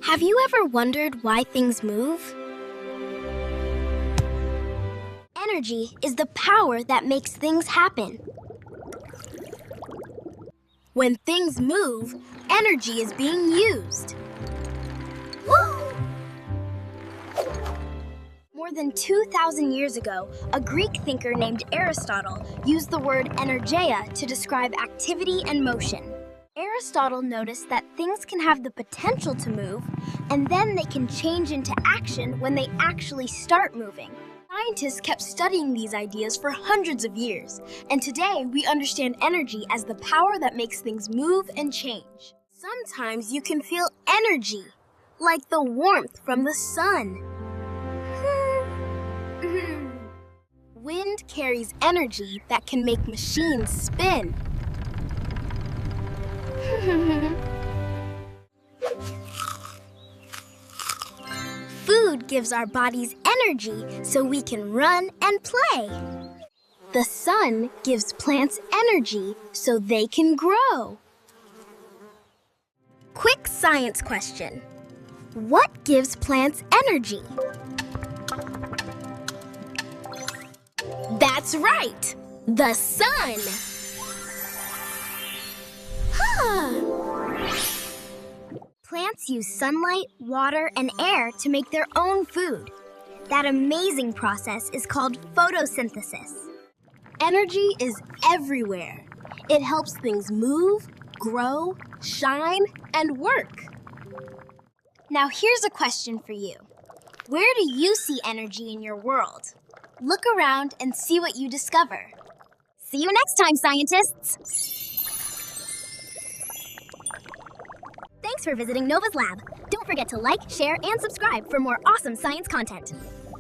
Have you ever wondered why things move? Energy is the power that makes things happen. When things move, energy is being used. Woo! More than 2,000 years ago, a Greek thinker named Aristotle used the word energeia to describe activity and motion. Aristotle noticed that things can have the potential to move, and then they can change into action when they actually start moving. Scientists kept studying these ideas for hundreds of years, and today we understand energy as the power that makes things move and change. Sometimes you can feel energy, like the warmth from the sun. Wind carries energy that can make machines spin. Food gives our bodies energy so we can run and play. The sun gives plants energy so they can grow. Quick science question. What gives plants energy? That's right! The sun! Plants use sunlight, water, and air to make their own food. That amazing process is called photosynthesis. Energy is everywhere. It helps things move, grow, shine, and work. Now here's a question for you. Where do you see energy in your world? Look around and see what you discover. See you next time, scientists! Thanks for visiting Nova's lab. Don't forget to like, share, and subscribe for more awesome science content.